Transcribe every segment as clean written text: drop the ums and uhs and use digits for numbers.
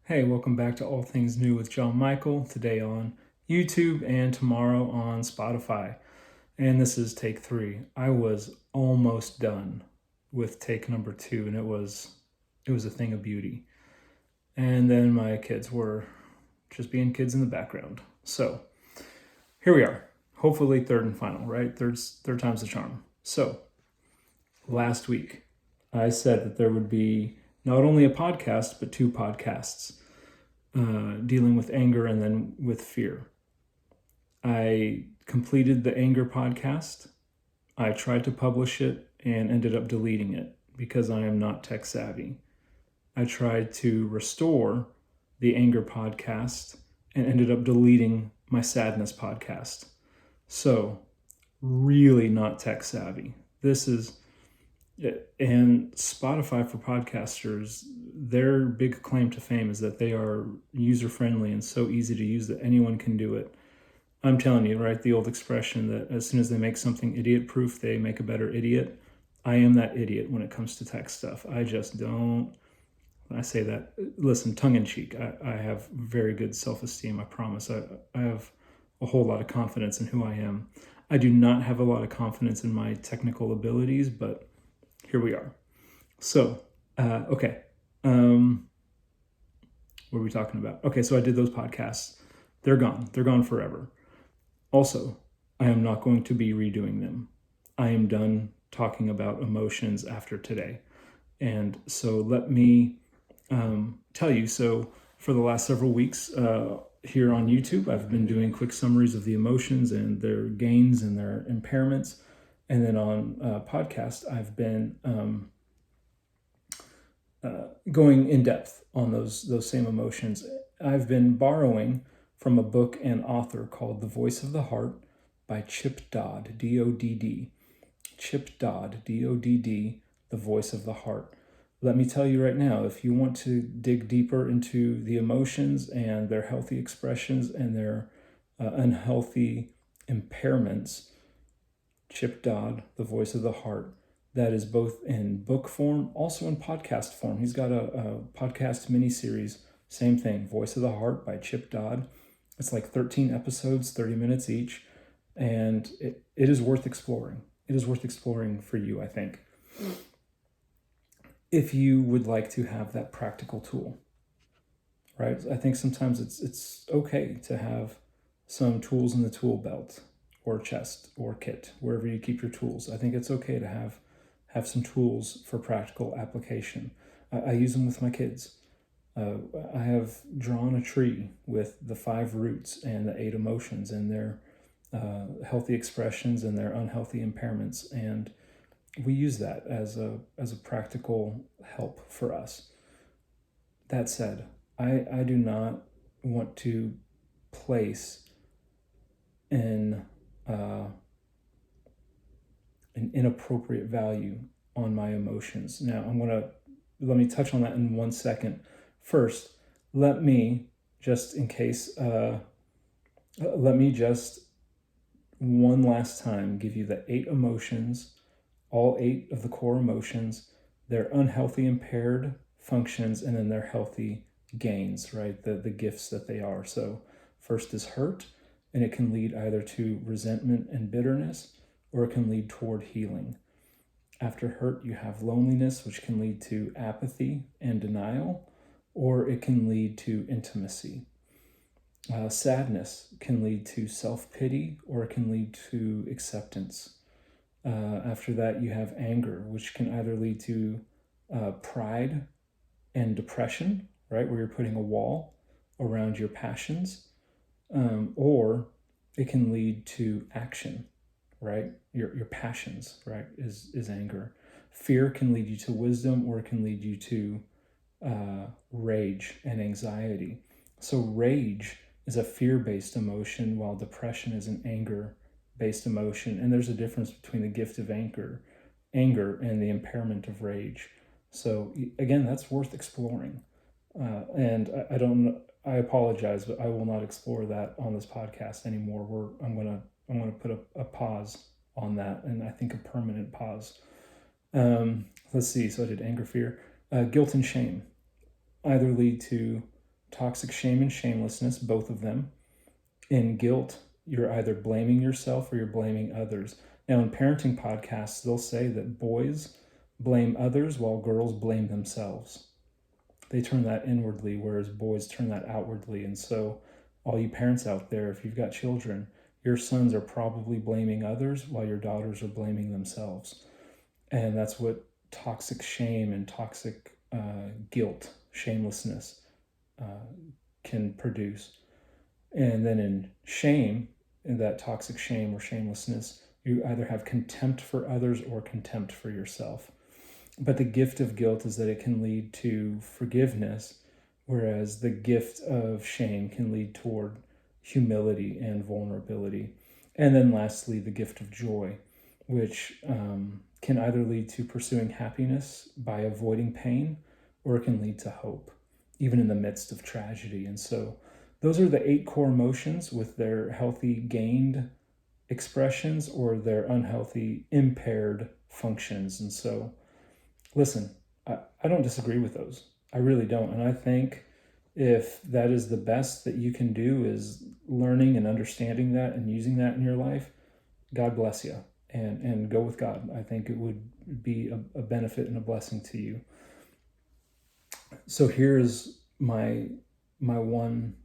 Hey, welcome back to All Things New with John Michael, today on YouTube and tomorrow on Spotify. And this is take 3. I was almost done with take number 2, and it was a thing of beauty. And then my kids were just being kids in the background. So here we are. Hopefully third and final, right? Third time's the charm. So last week I said that there would be not only a podcast, but 2 podcasts. Dealing with anger and then with fear. I completed the anger podcast. I tried to publish it and ended up deleting it because I am not tech savvy. I tried to restore the anger podcast and ended up deleting my sadness podcast. So, really not tech savvy. And Spotify for podcasters, their big claim to fame is that they are user-friendly and so easy to use that anyone can do it. I'm telling you, right, the old expression that as soon as they make something idiot-proof, they make a better idiot. I am that idiot when it comes to tech stuff. I just don't, I say that, listen, tongue-in-cheek, I have very good self-esteem, I promise. I have a whole lot of confidence in who I am. I do not have a lot of confidence in my technical abilities, but here we are. So, okay. What are we talking about? Okay, so I did those podcasts. They're gone. They're gone forever. Also, I am not going to be redoing them. I am done talking about emotions after today. And so let me tell you. So for the last several weeks here on YouTube, I've been doing quick summaries of the emotions and their gains and their impairments. And then on podcast, I've been going in depth on those same emotions. I've been borrowing from a book and author called The Voice of the Heart by Chip Dodd, D-O-D-D. Chip Dodd, D-O-D-D, The Voice of the Heart. Let me tell you right now, if you want to dig deeper into the emotions and their healthy expressions and their unhealthy impairments, Chip Dodd, The Voice of the Heart, that is both in book form, also in podcast form. He's got a podcast mini-series, same thing, Voice of the Heart by Chip Dodd. It's like 13 episodes, 30 minutes each, and it is worth exploring. It is worth exploring for you, I think, if you would like to have that practical tool, right? I think sometimes it's okay to have some tools in the tool belt or chest or kit, wherever you keep your tools. I think it's okay to have some tools for practical application. I use them with my kids. I have drawn a tree with the 5 roots and the 8 emotions and their healthy expressions and their unhealthy impairments, and we use that as a practical help for us. That said, I do not want to place an inappropriate value on my emotions. Now, let me touch on that in 1 second. First, let me just one last time give you the 8 emotions, all 8 of the core emotions, their unhealthy impaired functions, and then their healthy gains, right? The gifts that they are. So first is hurt, and it can lead either to resentment and bitterness, or it can lead toward healing. After hurt, you have loneliness, which can lead to apathy and denial, or it can lead to intimacy. Sadness can lead to self-pity, or it can lead to acceptance. After that, you have anger, which can either lead to pride and depression, right, where you're putting a wall around your passions, or it can lead to action, right? Your passions, right, is anger. Fear can lead you to wisdom, or it can lead you to rage and anxiety. So rage is a fear-based emotion, while depression is an anger-based emotion. And there's a difference between the gift of anger and the impairment of rage. So again, that's worth exploring. And I apologize, but I will not explore that on this podcast anymore. I'm gonna put a pause on that, and I think a permanent pause. Let's see. So I did anger, fear, guilt, and shame. Either lead to toxic shame and shamelessness, both of them. In guilt, you're either blaming yourself or you're blaming others. Now, in parenting podcasts, they'll say that boys blame others while girls blame themselves. They turn that inwardly, whereas boys turn that outwardly. And so, all you parents out there, if you've got children, your sons are probably blaming others while your daughters are blaming themselves. And that's what toxic shame and toxic guilt, shamelessness can produce. And then in shame, in that toxic shame or shamelessness, you either have contempt for others or contempt for yourself. But the gift of guilt is that it can lead to forgiveness, whereas the gift of shame can lead toward humility and vulnerability. And then lastly, the gift of joy, which can either lead to pursuing happiness by avoiding pain, or it can lead to hope, even in the midst of tragedy. And so those are the 8 core emotions with their healthy gained expressions or their unhealthy impaired functions. And so, listen, I don't disagree with those. I really don't. And I think if that is the best that you can do is learning and understanding that and using that in your life, God bless you, and go with God. I think it would be a benefit and a blessing to you. So here's my one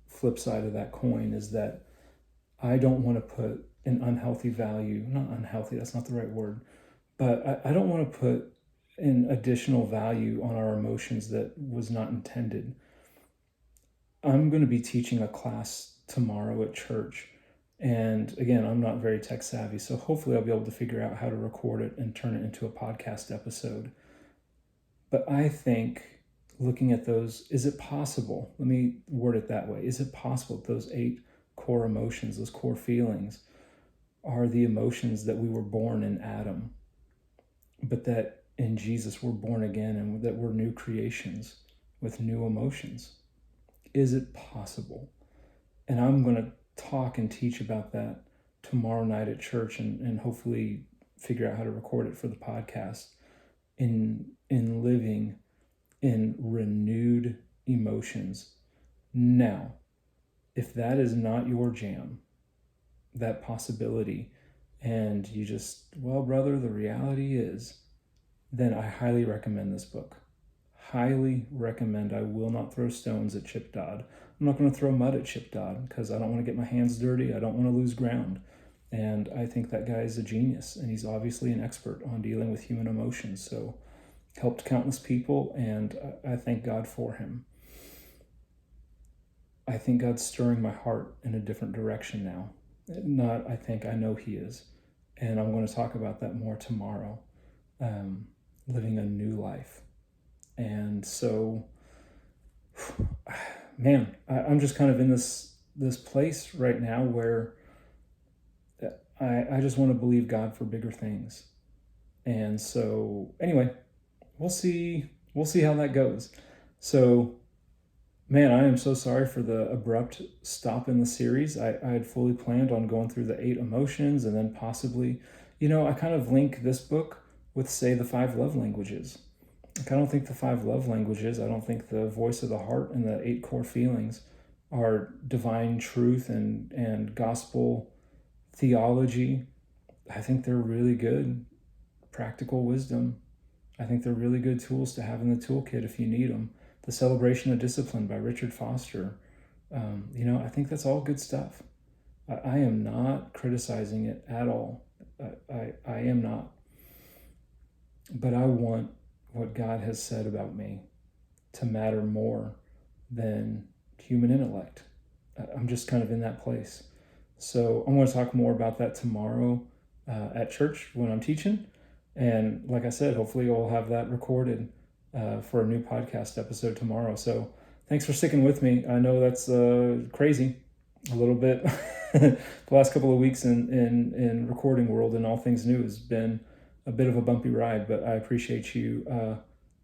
flip side of that coin, is that I don't want to put an unhealthy value, not unhealthy, that's not the right word, but I don't want to put an additional value on our emotions that was not intended. I'm going to be teaching a class tomorrow at church. And again, I'm not very tech savvy, so hopefully I'll be able to figure out how to record it and turn it into a podcast episode. But I think looking at those, is it possible? Let me word it that way. Is it possible that those 8 core emotions, those core feelings, are the emotions that we were born in Adam, but that in Jesus we're born again and that we're new creations with new emotions? Is it possible? And I'm going to talk and teach about that tomorrow night at church, and hopefully figure out how to record it for the podcast, in living in renewed emotions. Now, if that is not your jam, that possibility, and you just, well, brother, the reality is, then I highly recommend this book. Highly recommend. I will not throw stones at Chip Dodd. I'm not going to throw mud at Chip Dodd because I don't want to get my hands dirty. I don't want to lose ground. And I think that guy is a genius, and he's obviously an expert on dealing with human emotions. So helped countless people, and I thank God for him. I think God's stirring my heart in a different direction now. I think, I know he is. And I'm going to talk about that more tomorrow. Living a new life. And so, man, I'm just kind of in this place right now where I just want to believe God for bigger things. And so, anyway, we'll see how that goes. So, man, I am so sorry for the abrupt stop in the series. I had fully planned on going through the 8 emotions and then possibly, I kind of link this book with, say, the 5 love languages. I don't think the 5 love languages, I don't think the voice of the heart and the 8 core feelings are divine truth and gospel theology. I think they're really good practical wisdom. I think they're really good tools to have in the toolkit if you need them. The Celebration of Discipline by Richard Foster. I think that's all good stuff. I am not criticizing it at all. I am not. But I want what God has said about me to matter more than human intellect. I'm just kind of in that place. So I'm going to talk more about that tomorrow at church when I'm teaching. And like I said, hopefully I'll have that recorded for a new podcast episode tomorrow. So thanks for sticking with me. I know that's crazy a little bit. The last couple of weeks in recording world and all things new has been a bit of a bumpy ride, but I appreciate you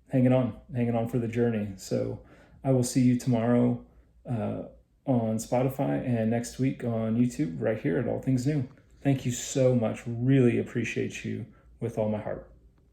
hanging on for the journey. So I will see you tomorrow on Spotify and next week on YouTube right here at All Things New. Thank you so much. Really appreciate you with all my heart.